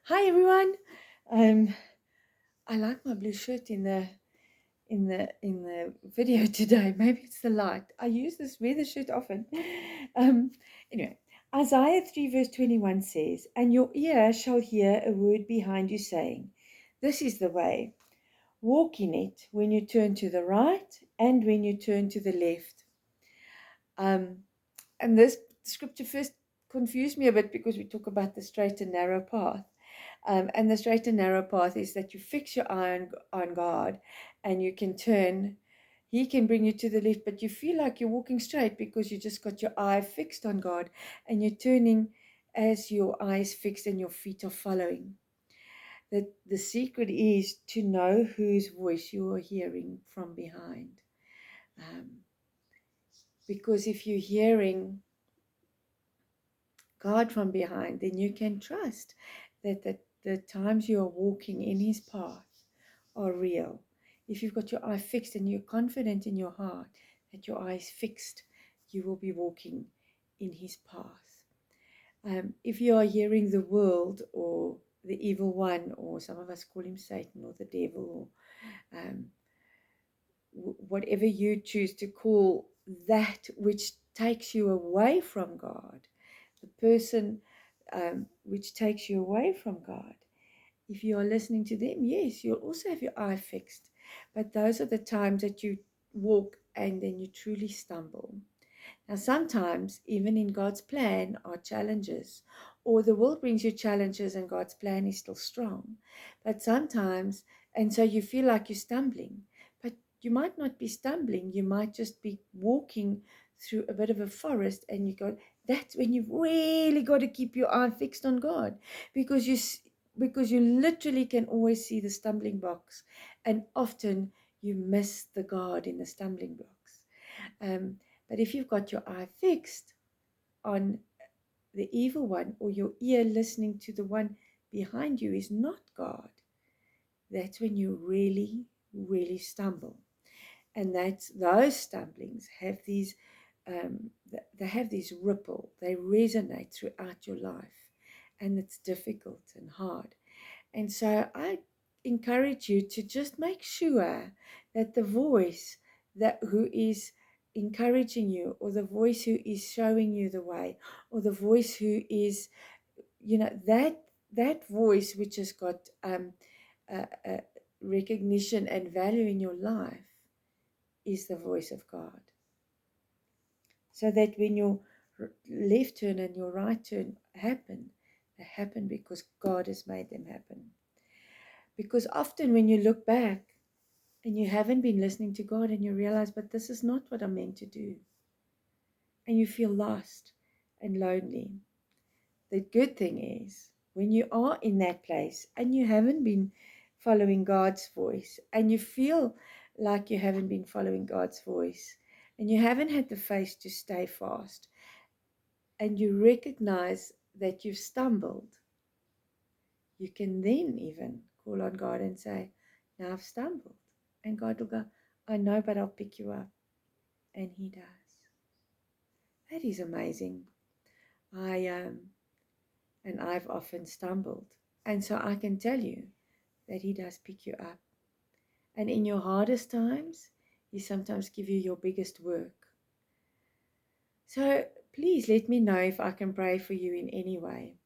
Hi everyone. Um, I like my blue shirt in the video today. Maybe it's the light. I use this wear the shirt often. Um, anyway, Isaiah 3 verse 21 says, "And your ear shall hear a word behind you saying, this is the way. Walk in it when you turn to the right and when you turn to the left." Um, and this scripture first confused me a bit because we talk about the straight and narrow path. And the straight and narrow path is that you fix your eye on God and you can turn. He can bring you to the left, but you feel like you're walking straight because you just got your eye fixed on God and you're turning as your eyes fixed and your feet are following. The secret is to know whose voice you are hearing from behind. Um, because if you're hearing God from behind, then you can trust that the times you are walking in His path are real. If you've got your eye fixed and you're confident in your heart that your eye is fixed, you will be walking in His path. If you are hearing the world or the evil one, or some of us call him Satan or the devil, or whatever you choose to call that which takes you away from God, the person which takes you away from God, if you are listening to them, yes, you'll also have your eye fixed. But those are the times that you walk and then you truly stumble. Now, sometimes, even in God's plan, are challenges, or the world brings you challenges and God's plan is still strong. But sometimes, and so you feel like you're stumbling, but you might not be stumbling, you might just be walking through a bit of a forest, and you go, that's when you've really got to keep your eye fixed on God, because you literally can always see the stumbling blocks, and often you miss the God in the stumbling blocks. Um, but if you've got your eye fixed on the evil one, or your ear listening to the one behind you is not God, that's when you really, really stumble. And that's those stumblings have these, they have these ripple, they resonate throughout your life, and it's difficult and hard. And so I encourage you to just make sure that the voice that who is encouraging you, or the voice who is showing you the way, or the voice who is, that voice which has got recognition and value in your life is the voice of God. So that when your left turn and your right turn happen, they happen because God has made them happen. Because often when you look back and you haven't been listening to God and you realize, but this is not what I'm meant to do, and you feel lost and lonely. The good thing is, when you are in that place and you haven't been following God's voice, and you feel like you haven't been following God's voice, and you haven't had the faith to stay fast, and you recognize that you've stumbled, you can then even call on God and say, now I've stumbled. And God will go, I know, but I'll pick you up. And He does. That is amazing. And I've often stumbled. And so I can tell you that He does pick you up. And in your hardest times, He sometimes gives you your biggest work. So please let me know if I can pray for you in any way.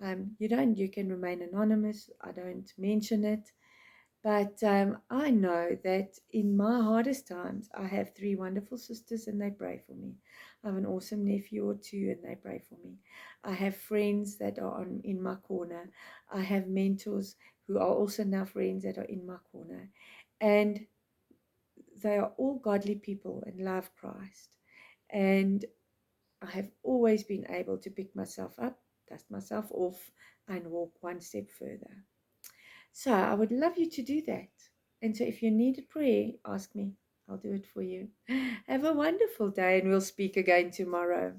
You can remain anonymous. I don't mention it. But I know that in my hardest times, I have 3 wonderful sisters and they pray for me. I have an awesome nephew or 2 and they pray for me. I have friends that are in my corner. I have mentors who are also now friends that are in my corner. And they are all godly people and love Christ. And I have always been able to pick myself up, dust myself off, and walk one step further. So I would love you to do that. And so if you need a prayer, ask me. I'll do it for you. Have a wonderful day, and we'll speak again tomorrow.